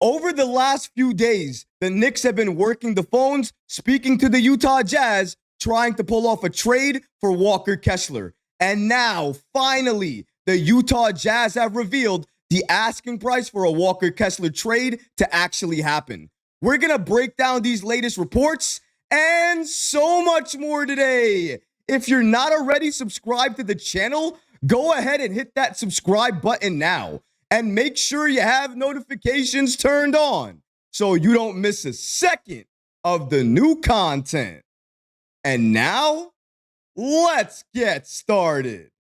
Over the last few days, the Knicks have been working the phones, speaking to the Utah Jazz, trying to pull off a trade for Walker Kessler. And now, finally, the Utah Jazz have revealed the asking price for a Walker Kessler trade to actually happen. We're going to break down these latest reports and so much more today. If you're not already subscribed to the channel, go ahead and hit that subscribe button now. And make sure you have notifications turned on so you don't miss a second of the new content. And now, let's get started.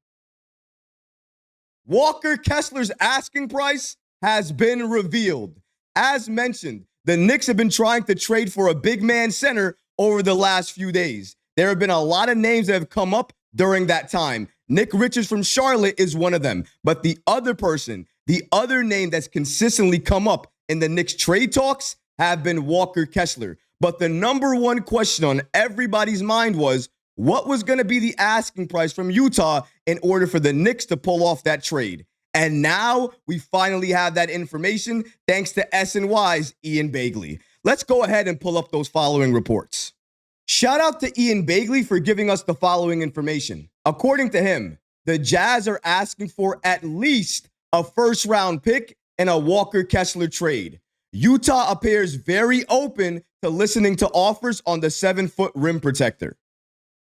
Walker Kessler's asking price has been revealed. As mentioned, the Knicks have been trying to trade for a big man center over the last few days. There have been a lot of names that have come up during that time. Nick Richards from Charlotte is one of them. But the other name that's consistently come up in the Knicks trade talks have been Walker Kessler. But the number one question on everybody's mind was, what was going to be the asking price from Utah in order for the Knicks to pull off that trade? And now we finally have that information thanks to SNY's Ian Begley. Let's go ahead and pull up those following reports. Shout out to Ian Begley for giving us the following information. According to him, the Jazz are asking for at least a first-round pick and a Walker Kessler trade. Utah appears very open to listening to offers on the 7-foot rim protector.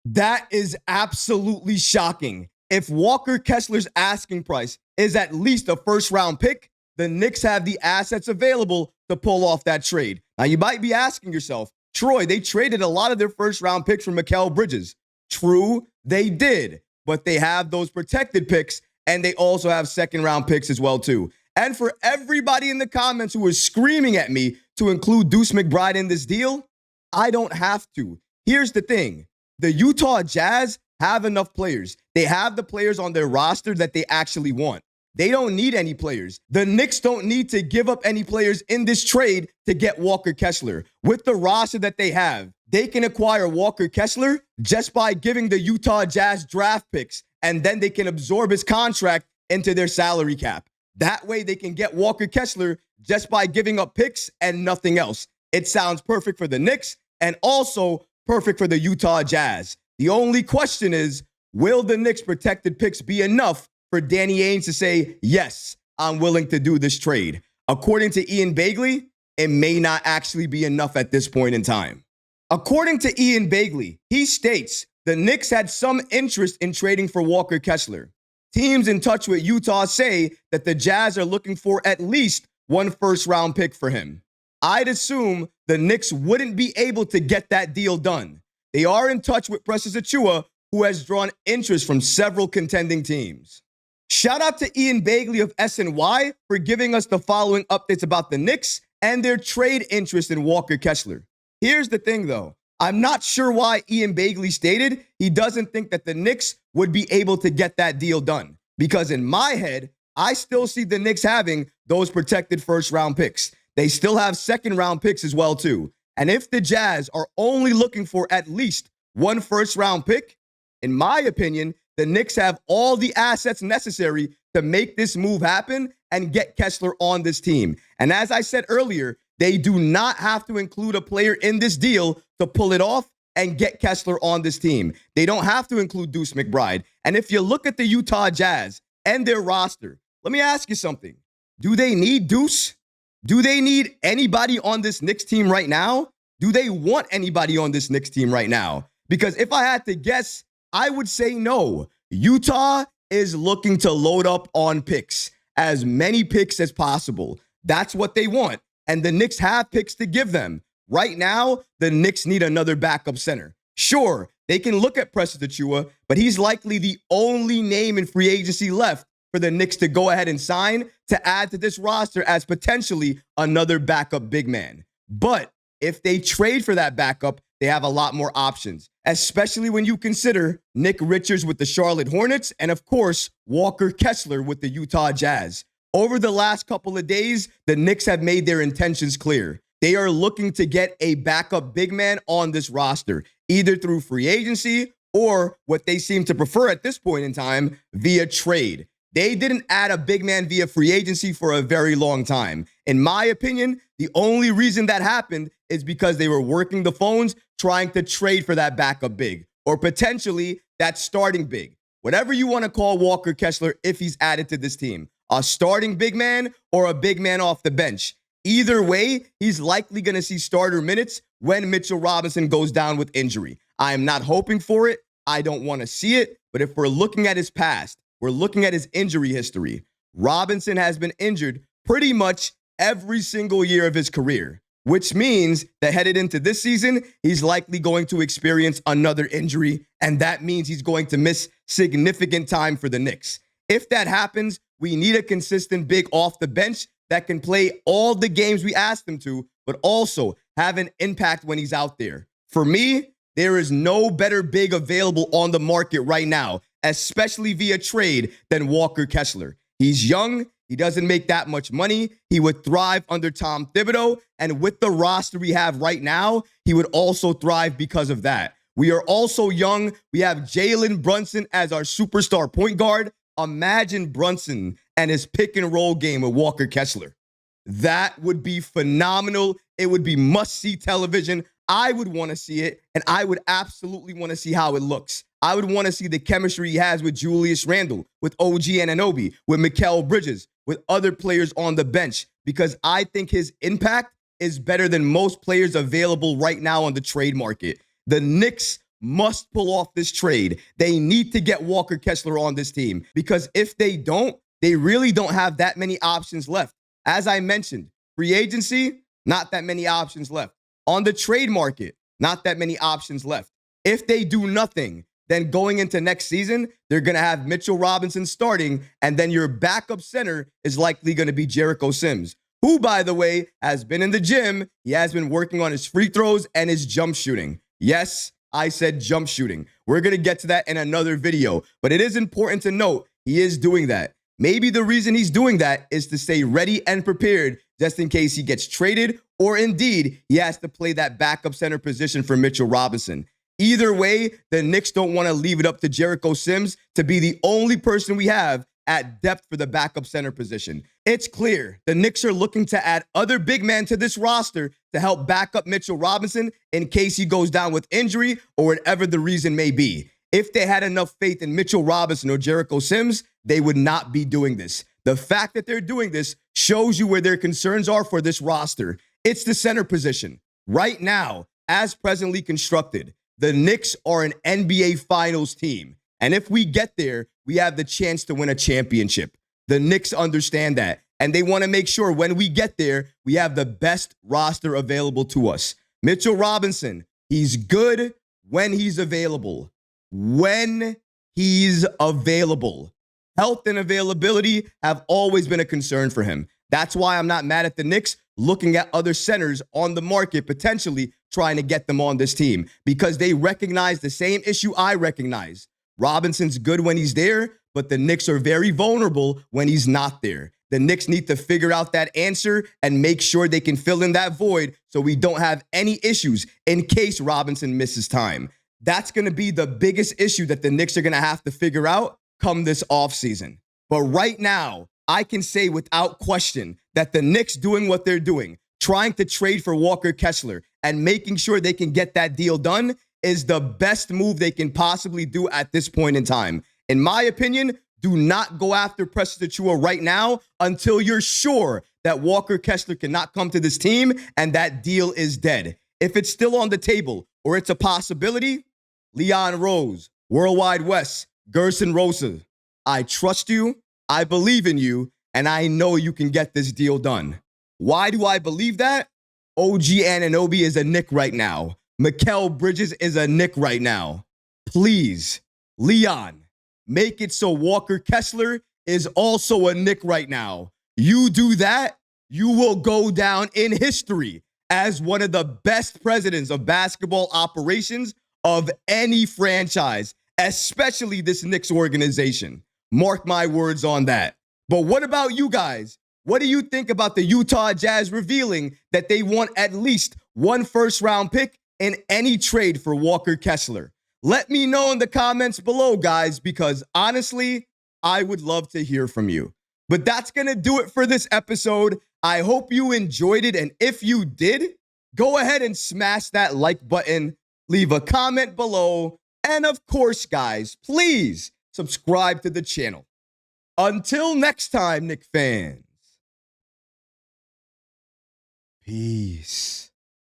That is absolutely shocking. If Walker Kessler's asking price is at least a first-round pick, the Knicks have the assets available to pull off that trade. Now, you might be asking yourself, Troy, they traded a lot of their first-round picks for Mikal Bridges. True, they did, but they have those protected picks, and they also have second-round picks as well, too. And for everybody in the comments who is screaming at me to include Deuce McBride in this deal, I don't have to. Here's the thing. The Utah Jazz have enough players. They have the players on their roster that they actually want. They don't need any players. The Knicks don't need to give up any players in this trade to get Walker Kessler. With the roster that they have, they can acquire Walker Kessler just by giving the Utah Jazz draft picks, and then they can absorb his contract into their salary cap. That way they can get Walker Kessler just by giving up picks and nothing else. It sounds perfect for the Knicks and also perfect for the Utah Jazz. The only question is, will the Knicks' protected picks be enough for Danny Ainge to say, yes, I'm willing to do this trade? According to Ian Begley, it may not actually be enough at this point in time. According to Ian Begley, he states the Knicks had some interest in trading for Walker Kessler. Teams in touch with Utah say that the Jazz are looking for at least one first-round pick for him. I'd assume the Knicks wouldn't be able to get that deal done. They are in touch with Precious Achiuwa, who has drawn interest from several contending teams. Shout out to Ian Begley of SNY for giving us the following updates about the Knicks and their trade interest in Walker Kessler. Here's the thing, though. I'm not sure why Ian Begley stated he doesn't think that the Knicks would be able to get that deal done. Because in my head, I still see the Knicks having those protected first-round picks. They still have second-round picks as well, too. And if the Jazz are only looking for at least one first-round pick, in my opinion, the Knicks have all the assets necessary to make this move happen and get Kessler on this team. And as I said earlier, they do not have to include a player in this deal to pull it off and get Kessler on this team. They don't have to include Deuce McBride. And if you look at the Utah Jazz and their roster, let me ask you something. Do they need Deuce? Do they need anybody on this Knicks team right now? Do they want anybody on this Knicks team right now? Because if I had to guess, I would say no. Utah is looking to load up on picks, as many picks as possible. That's what they want. And the Knicks have picks to give them. Right now, the Knicks need another backup center. Sure, they can look at Precious Achiuwa, but he's likely the only name in free agency left for the Knicks to go ahead and sign to add to this roster as potentially another backup big man. But if they trade for that backup, they have a lot more options, especially when you consider Nick Richards with the Charlotte Hornets and, of course, Walker Kessler with the Utah Jazz. Over the last couple of days, the Knicks have made their intentions clear. They are looking to get a backup big man on this roster, either through free agency or what they seem to prefer at this point in time, via trade. They didn't add a big man via free agency for a very long time. In my opinion, the only reason that happened is because they were working the phones trying to trade for that backup big or potentially that starting big. Whatever you want to call Walker Kessler if he's added to this team, a starting big man or a big man off the bench. Either way, he's likely going to see starter minutes when Mitchell Robinson goes down with injury. I am not hoping for it. I don't want to see it. But if we're looking at his past, we're looking at his injury history. Robinson has been injured pretty much every single year of his career, which means that headed into this season, he's likely going to experience another injury, and that means he's going to miss significant time for the Knicks. If that happens, we need a consistent big off the bench that can play all the games we asked him to, but also have an impact when he's out there. For me, there is no better big available on the market right now, especially via trade, than Walker Kessler. He's young. He doesn't make that much money. He would thrive under Tom Thibodeau. And with the roster we have right now, he would also thrive because of that. We are also young. We have Jalen Brunson as our superstar point guard. Imagine Brunson and his pick and roll game with Walker Kessler. That would be phenomenal. It would be must-see television. I would want to see it, and I would absolutely want to see how it looks. I would want to see the chemistry he has with Julius Randle, with OG Anunoby, with Mikal Bridges, with other players on the bench, because I think his impact is better than most players available right now on the trade market. The Knicks must pull off this trade. They need to get Walker Kessler on this team, because if they don't, they really don't have that many options left. As I mentioned, free agency, not that many options left. On the trade market, not that many options left. If they do nothing, then going into next season, they're going to have Mitchell Robinson starting, and then your backup center is likely going to be Jericho Sims, who, by the way, has been in the gym. He has been working on his free throws and his jump shooting. Yes, I said jump shooting. We're going to get to that in another video, but it is important to note he is doing that. Maybe the reason he's doing that is to stay ready and prepared just in case he gets traded, or indeed he has to play that backup center position for Mitchell Robinson. Either way, the Knicks don't want to leave it up to Jericho Sims to be the only person we have at depth for the backup center position. It's clear the Knicks are looking to add other big men to this roster to help back up Mitchell Robinson in case he goes down with injury or whatever the reason may be. If they had enough faith in Mitchell Robinson or Jericho Sims, they would not be doing this. The fact that they're doing this shows you where their concerns are for this roster. It's the center position. Right now, as presently constructed, the Knicks are an NBA Finals team. And if we get there, we have the chance to win a championship. The Knicks understand that. And they want to make sure when we get there, we have the best roster available to us. Mitchell Robinson, he's good when he's available. When he's available. Health and availability have always been a concern for him. That's why I'm not mad at the Knicks looking at other centers on the market, potentially trying to get them on this team, because they recognize the same issue I recognize. Robinson's good when he's there, but the Knicks are very vulnerable when he's not there. The Knicks need to figure out that answer and make sure they can fill in that void so we don't have any issues in case Robinson misses time. That's going to be the biggest issue that the Knicks are going to have to figure out come this offseason. But right now, I can say without question that the Knicks doing what they're doing, trying to trade for Walker Kessler and making sure they can get that deal done, is the best move they can possibly do at this point in time. In my opinion, do not go after Precious Achiuwa right now until you're sure that Walker Kessler cannot come to this team and that deal is dead. If it's still on the table or it's a possibility, Leon Rose, Worldwide West, Gerson Rosa, I trust you, I believe in you, and I know you can get this deal done. Why do I believe that? OG Anunoby is a Knick right now. Mikal Bridges is a Knick right now. Please, Leon, make it so Walker Kessler is also a Knick right now. You do that, you will go down in history as one of the best presidents of basketball operations of any franchise, especially this Knicks organization. Mark my words on that. But what about you guys? What do you think about the Utah Jazz revealing that they want at least one first-round pick in any trade for Walker Kessler? Let me know in the comments below, guys, because honestly, I would love to hear from you. But that's going to do it for this episode. I hope you enjoyed it. And if you did, go ahead and smash that like button, leave a comment below. And of course, guys, please subscribe to the channel. Until next time, Knick fans. Peace.